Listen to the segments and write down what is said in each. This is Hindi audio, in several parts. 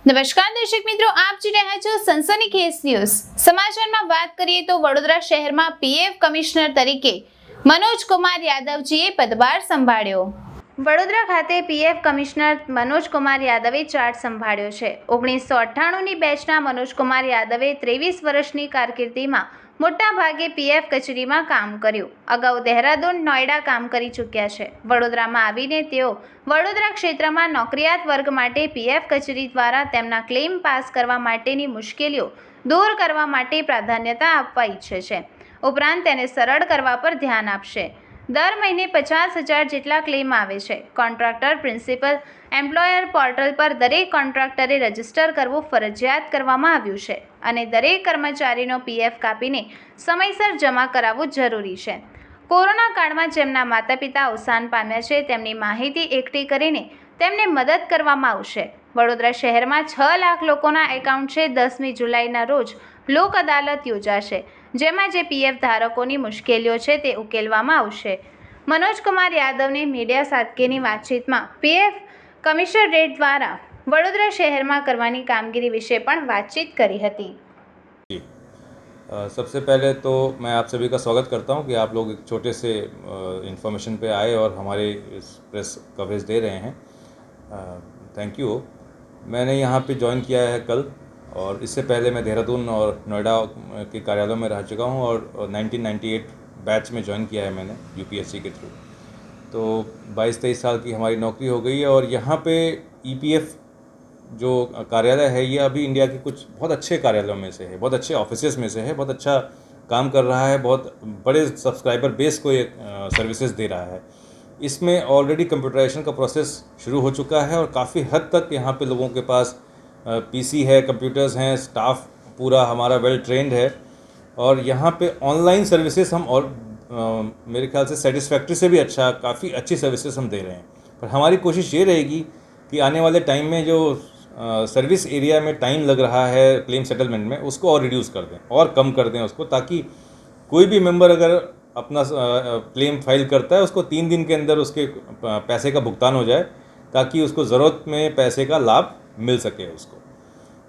નમસ્કાર દર્શક મિત્રો, આપ જોઈ રહ્યા છો સનસનીખેજ ન્યૂઝ। સમાચારમાં વાત કરીએ તો વડોદરા શહેરમાં પીએફ કમિશનર તરીકે મનોજ કુમાર યાદવજીએ પદભાર સંભાળ્યો। વડોદરા ખાતે પીએફ કમિશનર મનોજ કુમાર યાદવે ચાર્જ સંભાળ્યો છે। 1998ની બેચના મનોજ કુમાર યાદવે 23 વર્ષની કારકિર્દીમાં મોટા ભાગે પીએફ કચેરીમાં કામ કર્યું। અગાઉ દહેરાદૂન, નોઈડા કામ કરી ચૂક્યા છે। વડોદરામાં આવીને તેઓ વડોદરા ક્ષેત્રમાં નોકરિયાત વર્ગ માટે પીએફ કચેરી દ્વારા તેમના ક્લેમ પાસ કરવા માટેની મુશ્કેલીઓ દૂર કરવા માટે પ્રાધાન્યતા આપવા ઈચ્છે છે। ઉપરાંત તેને સરળ કરવા પર ધ્યાન આપશે। દર મહિને 50,000 જેટલા ક્લેમ આવે છે। કોન્ટ્રાક્ટર પ્રિન્સિપલ એમ્પ્લોયર પોર્ટલ પર દરેક કોન્ટ્રાક્ટરે રજીસ્ટર કરવું ફરજિયાત કરવામાં આવ્યું છે અને દરેક કર્મચારીનો પીએફ કાપીને સમયસર જમા કરાવવું જરૂરી છે। કોરોના કાળમાં જેમના માતા-પિતા અવસાન પામ્યા છે તેમની માહિતી એકઠી કરીને તેમને મદદ કરવામાં આવશે। વડોદરા શહેરમાં 6 લાખ લોકોના એકાઉન્ટ છે। 10મી જુલાઈના રોજ લોક અદાલત યોજાશે, જેમાં જે પીએફ ધારકોની મુશ્કેલીઓ છે તે ઉકેલવામાં આવશે। મનોજ કુમાર યાદવને મીડિયા સાથેની વાતચીતમાં પીએફ કમિશનરેટ દ્વારા વડોદરા શહેરમાં કરવાની કામગીરી વિશે પણ વાતચીત કરી હતી। सबसे पहले तो मैं आप सभी का स्वागत करता हूं कि आप लोग एक छोटे से इन्फॉर्मेशन पे आए और हमारे इस प्रेस कवरेज दे रहे हैं। Thank you. मैंने यहाँ पे ज्वाइन किया है कल, और इससे पहले मैं देहरादून और नोएडा के कार्यालयों में रह चुका हूँ और 1998 बैच में ज्वाइन किया है मैंने यूपीएससी के थ्रू। तो 22-23 साल की हमारी नौकरी हो गई है और यहाँ पे ईपीएफ जो कार्यालय है ये अभी इंडिया के कुछ बहुत अच्छे कार्यालयों में से है, बहुत अच्छे ऑफिसेस में से है, बहुत अच्छा काम कर रहा है, बहुत बड़े सब्सक्राइबर बेस को ये सर्विसेज दे रहा है। इसमें ऑलरेडी कंप्यूटराइजेशन का प्रोसेस शुरू हो चुका है और काफ़ी हद तक यहाँ पे लोगों के पास पीसी है, कंप्यूटर्स हैं, स्टाफ पूरा हमारा वेल ट्रेंड है और यहाँ पे ऑनलाइन सर्विसेज हम और मेरे ख्याल से सेटिस्फैक्ट्री से भी अच्छा, काफ़ी अच्छी सर्विसेज हम दे रहे हैं। पर हमारी कोशिश ये रहेगी कि आने वाले टाइम में जो सर्विस एरिया में टाइम लग रहा है क्लेम सेटलमेंट में, उसको और रिड्यूस कर दें और कम कर दें उसको, ताकि कोई भी मेंबर अगर अपना क्लेम फाइल करता है उसको 3 दिन के अंदर उसके पैसे का भुगतान हो जाए, ताकि उसको ज़रूरत में पैसे का लाभ मिल सके उसको।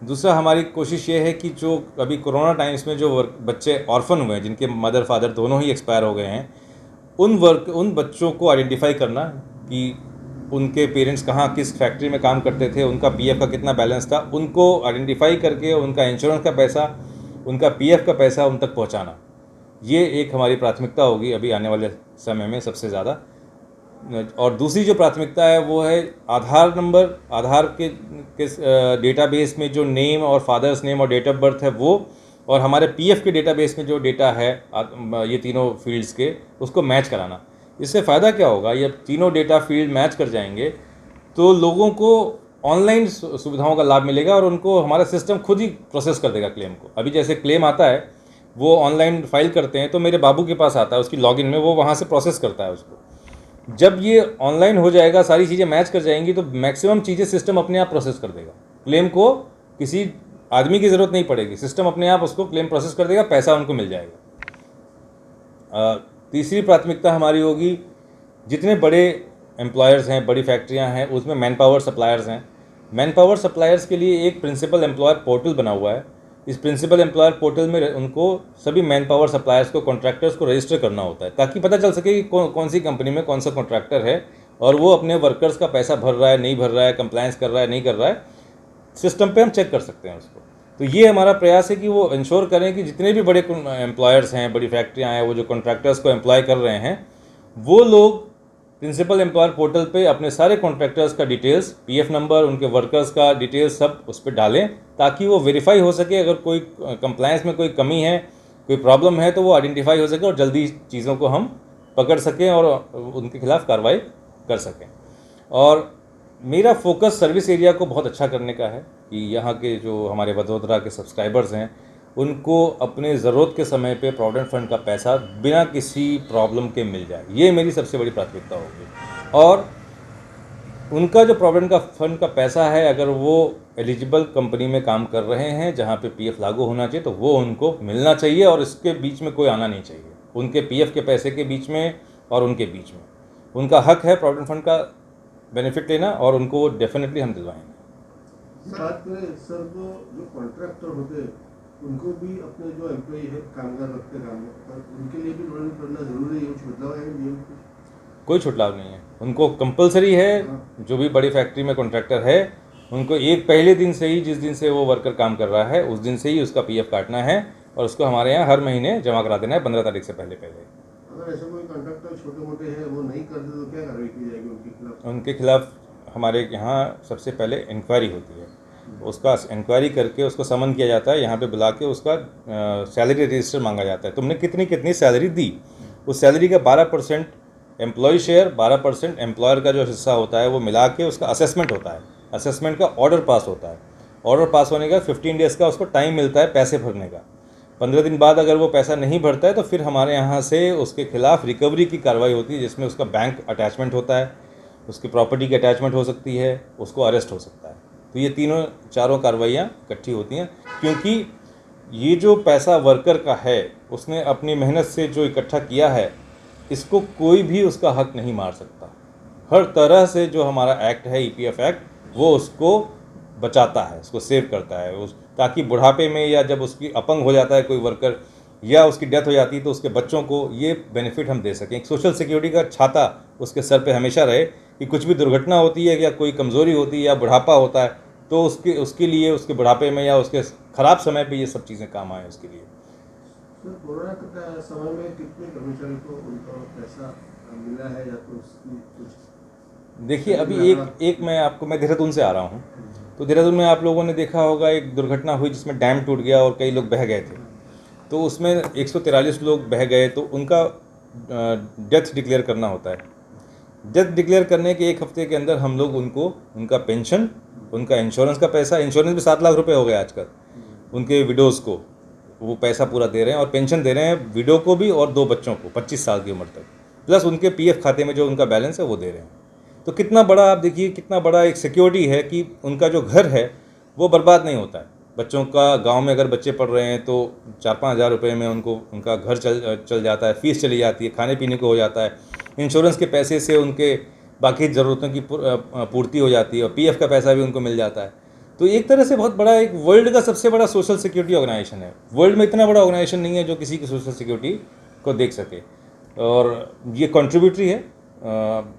दूसरा, हमारी कोशिश ये है कि जो अभी कोरोना टाइम्स में जो बच्चे ऑर्फन हुए हैं, जिनके मदर फादर दोनों ही एक्सपायर हो गए हैं, उन बच्चों को आइडेंटिफाई करना कि उनके पेरेंट्स कहाँ किस फैक्ट्री में काम करते थे, उनका पीएफ का कितना बैलेंस था, उनको आइडेंटिफाई करके उनका इंश्योरेंस का पैसा, उनका पीएफ का पैसा उन तक पहुँचाना, ये एक हमारी प्राथमिकता होगी अभी आने वाले समय में सबसे ज़्यादा। और दूसरी जो प्राथमिकता है वो है आधार नंबर, आधार के डेटाबेस में जो नेम और फादर्स नेम और डेट ऑफ बर्थ है वो, और हमारे पीएफ के डेटाबेस में जो डेटा है ये तीनों फील्ड्स के, उसको मैच कराना। इससे फ़ायदा क्या होगा, ये तीनों डेटा फील्ड मैच कर जाएंगे तो लोगों को ऑनलाइन सुविधाओं का लाभ मिलेगा और उनको हमारा सिस्टम खुद ही प्रोसेस कर देगा क्लेम को। अभी जैसे क्लेम आता है वो ऑनलाइन फाइल करते हैं तो मेरे बाबू के पास आता है, उसकी लॉगिन में वो वहाँ से प्रोसेस करता है उसको। जब ये ऑनलाइन हो जाएगा, सारी चीज़ें मैच कर जाएंगी, तो मैक्सिमम चीज़ें सिस्टम अपने आप प्रोसेस कर देगा। क्लेम को किसी आदमी की ज़रूरत नहीं पड़ेगी, सिस्टम अपने आप उसको क्लेम प्रोसेस कर देगा, पैसा उनको मिल जाएगा। तीसरी प्राथमिकता हमारी होगी, जितने बड़े एम्प्लॉयर्स हैं, बड़ी फैक्ट्रियां हैं, उसमें मैन पावर सप्लायर्स हैं। मैन पावर सप्लायर्स के लिए एक प्रिंसिपल एम्प्लॉयर पोर्टल बना हुआ है। इस प्रिंसिपल एम्प्लॉयर पोर्टल में उनको सभी मैन पावर सप्लायर्स को, कॉन्ट्रैक्टर्स को रजिस्टर करना होता है, ताकि पता चल सके कि कौन सी कंपनी में कौन सा कॉन्ट्रैक्टर है और वो अपने वर्कर्स का पैसा भर रहा है, नहीं भर रहा है, कंप्लायंस कर रहा है, नहीं कर रहा है, सिस्टम पर हम चेक कर सकते हैं उसको। तो ये हमारा प्रयास है कि वो इंश्योर करें कि जितने भी बड़े एम्प्लॉयर्स हैं, बड़ी फैक्ट्रियां हैं, वो जो कॉन्ट्रैक्टर्स को एम्प्लॉय कर रहे हैं, वो लोग प्रिंसिपल एम्प्लॉयर पोर्टल पे अपने सारे कॉन्ट्रैक्टर्स का डिटेल्स, पीएफ नंबर, उनके वर्कर्स का डिटेल्स सब उस पर डालें, ताकि वो वेरीफाई हो सके। अगर कोई कंप्लायंस में कोई कमी है, कोई प्रॉब्लम है, तो वो आइडेंटिफाई हो सके और जल्दी चीज़ों को हम पकड़ सकें और उनके खिलाफ कार्रवाई कर सकें। और मेरा फोकस सर्विस एरिया को बहुत अच्छा करने का है कि यहाँ के जो हमारे वडोदरा के सब्सक्राइबर्स हैं, उनको अपने ज़रूरत के समय पे प्रोविडेंट फंड का पैसा बिना किसी प्रॉब्लम के मिल जाए, ये मेरी सबसे बड़ी प्राथमिकता होगी। और उनका जो प्रोविडेंट फंड का पैसा है, अगर वो एलिजिबल कंपनी में काम कर रहे हैं जहाँ पे पीएफ लागू होना चाहिए, तो वो उनको मिलना चाहिए और इसके बीच में कोई आना नहीं चाहिए। उनके पीएफ के पैसे के बीच में और उनके बीच में उनका हक है प्रोविडेंट फंड का बेनिफिट लेना, और उनको डेफिनेटली हम दिलवाएंगे। बात करें सर, तो जो कॉन्ट्रैक्टर होते हैं उनको भी अपने जो एम्प्लॉई है, कामगार रखते काम पर, उनके लिए भी लोन करना जरूरी है। कुछ बदलाव है नियम में? कोई छुटलाव नहीं है, उनको कंपलसरी है। जो भी बड़ी फैक्ट्री में कॉन्ट्रैक्टर है उनको एक पहले दिन से ही, जिस दिन से वो वर्कर काम कर रहा है उस दिन से ही उसका पीएफ काटना है और उसको हमारे यहाँ हर महीने जमा करा देना है 15 तारीख से पहले। अगर ऐसा कोई कॉन्ट्रैक्टर छोटे मोटे हैं वो नहीं करते तो क्या कार्रवाई की जाएगी उनके खिलाफ? उनके खिलाफ हमारे यहाँ सबसे पहले इंक्वायरी होती है, उसका इंक्वायरी करके उसको समन किया जाता है, यहाँ पे बुला के उसका सैलरी रजिस्टर मांगा जाता है। तुमने कितनी कितनी सैलरी दी, उस सैलरी का 12% एम्प्लॉय शेयर, 12% एम्प्लॉयर का जो हिस्सा होता है वो मिला के उसका असेसमेंट होता है। असेसमेंट का ऑर्डर पास होता है। ऑर्डर पास होने का 15 डेज़ का उसको टाइम मिलता है पैसे भरने का। 15 दिन बाद अगर वो पैसा नहीं भरता है तो फिर हमारे यहाँ से उसके खिलाफ रिकवरी की कार्रवाई होती है, जिसमें उसका बैंक अटैचमेंट होता है, उसकी प्रॉपर्टी की अटैचमेंट हो सकती है, उसको अरेस्ट हो सकता है। तो ये तीनों चारों कार्रवाइयाँ इकट्ठी होती हैं, क्योंकि ये जो पैसा वर्कर का है उसने अपनी मेहनत से जो इकट्ठा किया है, इसको कोई भी उसका हक नहीं मार सकता। हर तरह से जो हमारा एक्ट है, ईपीएफ एक्ट, वो उसको बचाता है, उसको सेव करता है, ताकि बुढ़ापे में या जब उसकी अपंग हो जाता है कोई वर्कर या उसकी डेथ हो जाती है तो उसके बच्चों को ये बेनिफिट हम दे सकें। एक सोशल सिक्योरिटी का छाता उसके सर पे हमेशा रहे कि कुछ भी दुर्घटना होती है या कोई कमज़ोरी होती है या बुढ़ापा होता है तो उसके लिए, उसके बुढ़ापे में या उसके ख़राब समय पे ये सब चीज़ें काम आए उसके लिए। सर, कोरोना के समय में कितने कर्मचारी को उनका पैसा मिला है या तो उसकी कुछ? देखिए, अभी मैं देहरादून से आ रहा हूँ, तो देहरादून में आप लोगों ने देखा होगा एक दुर्घटना हुई जिसमें डैम टूट गया और कई लोग बह गए थे। तो उसमें 143 लोग बह गए, तो उनका डेथ डिक्लेयर करना होता है। डेथ डिक्लेयर करने के एक हफ्ते के अंदर हम लोग उनको उनका पेंशन, उनका इंश्योरेंस का पैसा, इंश्योरेंस भी 7 लाख रुपए हो गया आजकल, उनके विडोज़ को वो पैसा पूरा दे रहे हैं और पेंशन दे रहे हैं विडो को भी और 2 बच्चों को 25 साल की उम्र तक, प्लस उनके पीएफ खाते में जो उनका बैलेंस है वो दे रहे हैं। तो कितना बड़ा, आप देखिए कितना बड़ा एक सिक्योरिटी है कि उनका जो घर है वो बर्बाद नहीं होता है। बच्चों का, गांव में अगर बच्चे पढ़ रहे हैं तो 4-5 हज़ार रुपये में उनका घर चल जाता है, फीस चली जाती है, खाने पीने को हो जाता है, इंश्योरेंस के पैसे से उनके बाकी ज़रूरतों की पूर्ति हो जाती है और पीएफ का पैसा भी उनको मिल जाता है। तो एक तरह से बहुत बड़ा, एक वर्ल्ड का सबसे बड़ा सोशल सिक्योरिटी ऑर्गेनाइजेशन है। वर्ल्ड में इतना बड़ा ऑर्गेनाइजेशन नहीं है जो किसी की सोशल सिक्योरिटी को देख सके। और ये कंट्रीब्यूटरी है,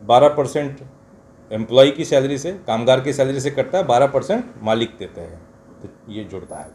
12% एम्प्लॉय की सैलरी से, कामगार की सैलरी से कटता है, 12% मालिक देते हैं, तो ये जुड़ता है।